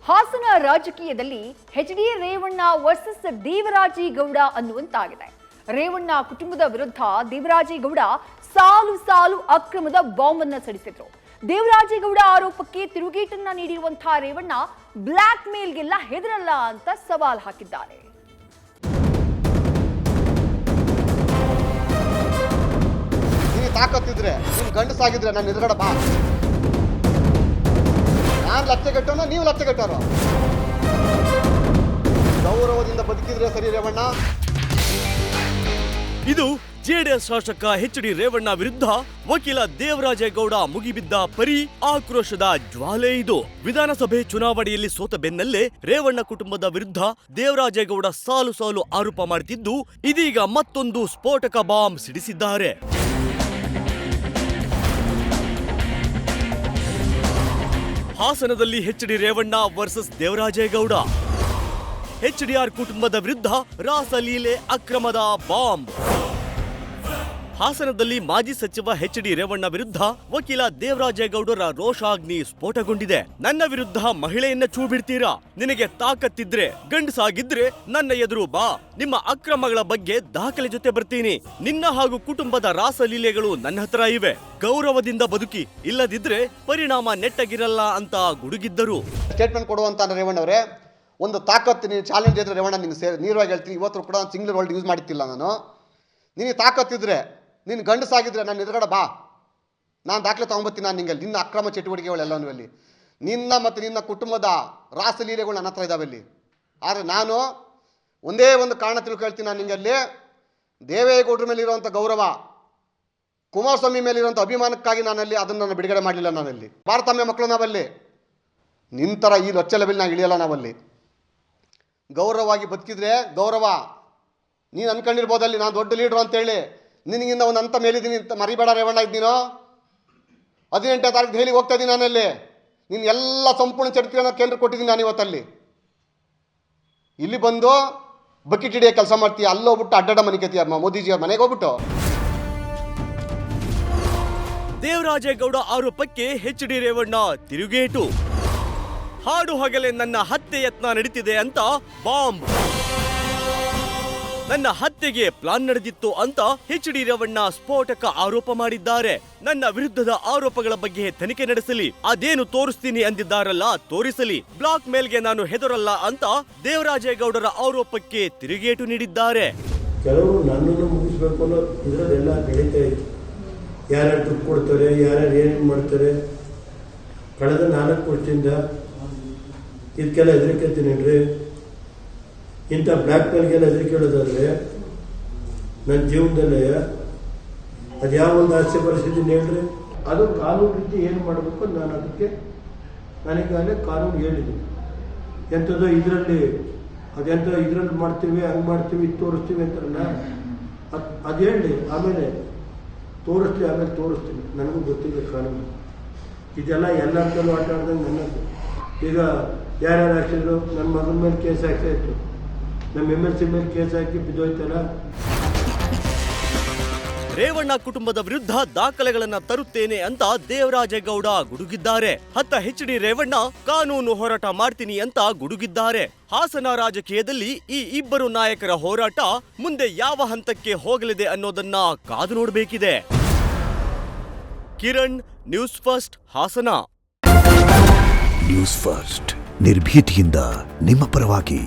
ಹಾಸನ ರಾಜಕೀಯದಲ್ಲಿ H D. Revanna versus Devaraje Gowda ಅನ್ನುವಂತಾಗಿದೆ. Revanna ಕುಟುಂಬದ ವಿರುದ್ಧ ದೇವರಾಜೇಗೌಡ ಸಾಲು ಸಾಲು ಅಕ್ರಮದ ಬಾಂಬ್ ಅನ್ನು ಸಿಡಿಸಿದ್ರು. ದೇವರಾಜೇಗೌಡ ಆರೋಪಕ್ಕೆ ತಿರುಗೇಟನ್ನ ನೀಡಿರುವಂತಹ ರೇವಣ್ಣ ಬ್ಲಾಕ್ ಮೇಲ್ಗೆಲ್ಲ ಹೆದರಲ್ಲ ಅಂತ ಸವಾಲ್ ಹಾಕಿದ್ದಾರೆ. ತಾಕತ್ತಿದ್ರೆ ನೀನು ಗಂಡಸಾಗಿದ್ರೆ ನಾನು ಎದುರುಗಡೆ ಬಾ. ನಾನು ಲಚ್ಚೆಗಟ್ಟೋನೋ ನೀವು ಲಚ್ಚೆಗಟ್ಟೋರು? ಗೌರವದಿಂದ ಬದುಕಿದ್ರೆ ಸರಿ ರೇವಣ್ಣ. ಇದು ಜೆಡಿಎಸ್ ಶಾಸಕ ಎಚ್.ಡಿ. ರೇವಣ್ಣ ವಿರುದ್ಧ ವಕೀಲ ದೇವರಾಜೇಗೌಡ ಮುಗಿಬಿದ್ದ ಪರಿ ಆಕ್ರೋಶದ ಜ್ವಾಲೆ. ಇದು ವಿಧಾನಸಭೆ ಚುನಾವಣೆಯಲ್ಲಿ ಸೋತ ಬೆನ್ನಲ್ಲೇ ರೇವಣ್ಣ ಕುಟುಂಬದ ವಿರುದ್ಧ ದೇವರಾಜೇಗೌಡ ಸಾಲು ಸಾಲು ಆರೋಪ ಮಾಡುತ್ತಿದ್ದು, ಇದೀಗ ಮತ್ತೊಂದು ಸ್ಫೋಟಕ ಬಾಂಬ್ ಸಿಡಿಸಿದ್ದಾರೆ. ಹಾಸನದಲ್ಲಿ ಎಚ್.ಡಿ. ರೇವಣ್ಣ ವರ್ಸಸ್ ದೇವರಾಜೇಗೌಡ. ಎಚ್.ಡಿ.ಆರ್ ಕುಟುಂಬದ ವಿರುದ್ಧ ರಾಸಲೀಲೆ ಅಕ್ರಮದ ಬಾಂಬ್. ಹಾಸನದಲ್ಲಿ ಮಾಜಿ ಸಚಿವ ಎಚ್.ಡಿ. ರೇವಣ್ಣ ವಿರುದ್ಧ ವಕೀಲ ದೇವರಾಜೇಗೌಡರ ರೋಷಾಗ್ನಿ ಸ್ಫೋಟಗೊಂಡಿದೆ. ನನ್ನ ವಿರುದ್ಧ ಮಹಿಳೆಯನ್ನ ಚೂ ಬಿಡ್ತೀರಾ? ನಿನಗೆ ತಾಕತ್ತಿದ್ರೆ ಗಂಡಸಾಗಿದ್ರೆ ನನ್ನ ಎದುರು ಬಾ. ನಿಮ್ಮ ಅಕ್ರಮಗಳ ಬಗ್ಗೆ ದಾಖಲೆ ಜೊತೆ ಬರ್ತೀನಿ. ನಿನ್ನ ಹಾಗೂ ಕುಟುಂಬದ ರಾಸಲೀಲೆಗಳು ನನ್ನ ಹತ್ರ ಇವೆ. ಗೌರವದಿಂದ ಬದುಕಿ, ಇಲ್ಲದಿದ್ರೆ ಪರಿಣಾಮ ನೆಟ್ಟಗಿರಲ್ಲ ಅಂತ ಗುಡುಗಿದ್ದರು. ಸ್ಟೇಟ್ಮೆಂಟ್ ಕೊಡುವಂತ ರೇವಣ್ಣ ಅವರೇ, ಒಂದು ತಾಕತ್ತು ನೀವು ಚಾಲೆಂಜ್ ಇದ್ರೆ ರೇವಣ್ಣ ನಿಂಗೆ ನೇರವಾಗಿ ಹೇಳ್ತೀನಿ. ಇವತ್ತು ಕೂಡ ಸಿಂಗ್ಲರ್ ವರ್ಲ್ಡ್ ಯೂಸ್ ಮಾಡ್ತಿಲ್ಲ ನಾನು. ನಿನಗೆ ತಾಕತ್ತಿದ್ರೆ, ನೀನು ಗಂಡಸಾಗಿದ್ರೆ ನಾನು ಎದುರುಗಡೆ ಬಾ. ನಾನು ದಾಖಲೆ ತೊಗೊಂಬತ್ತೀನಿ. ನಾನು ನಿಂಗೆ ನಿನ್ನ ಅಕ್ರಮ ಚಟುವಟಿಕೆಗಳೆಲ್ಲವೂ ಅಲ್ಲಿ ನಿನ್ನ ಮತ್ತು ನಿನ್ನ ಕುಟುಂಬದ ರಾಸಲೀಲೆಗಳು ನನ್ನ ಹತ್ರ ಇದ್ದಾವೆ ಅಲ್ಲಿ. ಆದರೆ ನಾನು ಒಂದೇ ಒಂದು ಕಾರಣ ತಿಳ್ಕೊಳ್ತೀನಿ. ನಾನು ನಿಂಗೆ ಅಲ್ಲಿ ದೇವೇಗೌಡರ ಮೇಲೆ ಇರುವಂಥ ಗೌರವ, ಕುಮಾರಸ್ವಾಮಿ ಮೇಲೆ ಇರುವಂಥ ಅಭಿಮಾನಕ್ಕಾಗಿ ನಾನಲ್ಲಿ ಅದನ್ನು ನಾನು ಬಿಡುಗಡೆ ಮಾಡಲಿಲ್ಲ. ನಾನಲ್ಲಿ ಭಾರತಾಂಬೆ ಮಕ್ಕಳು ನಾವಲ್ಲಿ ನಿಂತರ ಈ ಲೊಚ್ಚ ಲೆವೆಲ್ ನಾವು ಇಳಿಯಲ್ಲ. ನಾವಲ್ಲಿ ಗೌರವವಾಗಿ ಬದುಕಿದ್ರೆ ಗೌರವ. ನೀನು ಅನ್ಕೊಂಡಿರ್ಬೋದಲ್ಲಿ ನಾನು ದೊಡ್ಡ ಲೀಡ್ರು ಅಂತೇಳಿ. ನಿನಗಿಂತ ಒಂದು ಹಂತ ಮೇಲಿದ್ದೀನಿ ಅಂತ ಮರಿಬೇಡ ರೇವಣ್ಣ. ಇದ್ದೀನೋ 18ನೇ ತಾರೀಕು ದೆಹಲಿಗೆ ಹೋಗ್ತಾ ಇದ್ದೀನಿ. ನಾನಲ್ಲಿ ನೀನು ಎಲ್ಲ ಸಂಪೂರ್ಣ ಚರಿತ್ರೆಯನ್ನು ಕೇಂದ್ರ ಕೊಟ್ಟಿದ್ದೀನಿ ನಾನು ಇವತ್ತಲ್ಲಿ. ಇಲ್ಲಿ ಬಂದು ಬಕೆಟ್ ಹಿಡಿಯೋ ಕೆಲಸ ಮಾಡ್ತೀಯ, ಅಲ್ಲೋಗ್ಬಿಟ್ಟು ಅಡ್ಡಾಡ ಮನಿಕತ್ತೀಯ ಮೋದಿಜಿಯವ್ರ ಮನೆಗೆ ಹೋಗ್ಬಿಟ್ಟು. ದೇವರಾಜೇಗೌಡ ಆರೋಪಕ್ಕೆ ಎಚ್.ಡಿ. ರೇವಣ್ಣ ತಿರುಗೇಟು. ಹಾಡು ಹಗಲೇ ನನ್ನ ಹತ್ಯೆ ಯತ್ನ ನಡೀತಿದೆ ಅಂತ ಬಾಂಬ್. ನನ್ನ ಹತ್ಯೆಗೆ ಪ್ಲಾನ್ ನಡೆದಿತ್ತು ಅಂತ ಎಚ್.ಡಿ. ರೇವಣ್ಣ ಸ್ಫೋಟಕ ಆರೋಪ ಮಾಡಿದ್ದಾರೆ. ನನ್ನ ವಿರುದ್ಧದ ಆರೋಪಗಳ ಬಗ್ಗೆ ತನಿಖೆ ನಡೆಸಲಿ, ಅದೇನು ತೋರಿಸ್ತೀನಿ ಅಂದಿದ್ದಾರಲ್ಲ ತೋರಿಸಲಿ. ಬ್ಲಾಕ್ ಮೇಲ್ಗೆ ನಾನು ಹೆದರಲ್ಲ ಅಂತ ದೇವರಾಜೇಗೌಡರ ಆರೋಪಕ್ಕೆ ತಿರುಗೇಟು ನೀಡಿದ್ದಾರೆ. ಕೆಲವರು ನನ್ನನ್ನು ಮುಗಿಸ್ಬೇಕು ಅನ್ನೋ ಇದರಲ್ಲೆಲ್ಲ ನಡೀತಾ ಇತ್ತು. ಯಾರ್ಯಾರು ದುಡ್ಡು ಕೊಡ್ತಾರೆ, ಯಾರ್ಯಾರು ಏನೇನು ಮಾಡ್ತಾರೆ. ಕಳೆದ 4 ವರ್ಷದಿಂದ ಇದಕ್ಕೆಲ್ಲ ಹೆದರಿಕೆತೀನೇನ್ರಿ? ಇಂಥ ಬ್ಲ್ಯಾಕ್ ಮೇಲ್ಗೆಲ್ಲ ಹೆದರಿಕೆ ನನ್ನ ಜೀವನದಲ್ಲೇ ಅದು ಯಾವ ಒಂದು ಆಸೆ ಪರಿಸ್ಥಿತಿನ ಹೇಳ್ರಿ. ಅದು ಕಾನೂನು ರೀತಿ ಏನು ಮಾಡಬೇಕು ನಾನು ಅದಕ್ಕೆ ನನಗಾಗಲೇ ಕಾನೂನು ಹೇಳಿದ್ದೀನಿ. ಎಂಥದ್ದು ಇದರಲ್ಲಿ ಅದೆಂಥ ಇದರಲ್ಲಿ ಮಾಡ್ತೀವಿ, ಹಂಗೆ ಮಾಡ್ತೀವಿ, ಇದು ತೋರಿಸ್ತೀವಿ ಅಂತಾರಲ್ಲ, ಅದು ಹೇಳಿ ಆಮೇಲೆ ತೋರಿಸ್ತೀವಿ, ಆಮೇಲೆ ತೋರಿಸ್ತೀನಿ. ನನಗೂ ಗೊತ್ತಿದೆ ಕಾನೂನು. ಇದೆಲ್ಲ ಎಲ್ಲರಲ್ಲೂ ಆಟ ಆಡ್ದಂಗೆ ನನ್ನದು. ಈಗ ಯಾರ್ಯಾರು ಹಾಕಿದ್ರು, ನನ್ನ ಮಗನ ಮೇಲೆ ಕೇಸ್ ಹಾಕ್ತಾಯಿತ್ತು, ನಮ್ಮ MLC ಮೇಲೆ ಕೇಸ್ ಹಾಕಿ ಬಿದ್ದೋಯ್ತಲ್ಲ. ರೇವಣ್ಣ ಕುಟುಂಬದ ವಿರುದ್ಧ ದಾಖಲೆಗಳನ್ನ ತರುತ್ತೇನೆ ಅಂತ ದೇವರಾಜೇಗೌಡ ಗುಡುಗಿದ್ದಾರೆ. ಎಚ್.ಡಿ. ರೇವಣ್ಣ ಕಾನೂನು ಹೋರಾಟ ಮಾಡ್ತೀನಿ ಅಂತ ಗುಡುಗಿದ್ದಾರೆ. ಹಾಸನ ರಾಜಕೀಯದಲ್ಲಿ ಈ ಇಬ್ಬರು ನಾಯಕರ ಹೋರಾಟ ಮುಂದೆ ಯಾವ ಹಂತಕ್ಕೆ ಹೋಗಲಿದೆ ಅನ್ನೋದನ್ನ ಕಾದು ನೋಡಬೇಕಿದೆ. Kiran, News First, Hassan. News First ನಿರ್ಭೀತಿಯಿಂದ ನಿಮ್ಮ ಪರವಾಗಿ.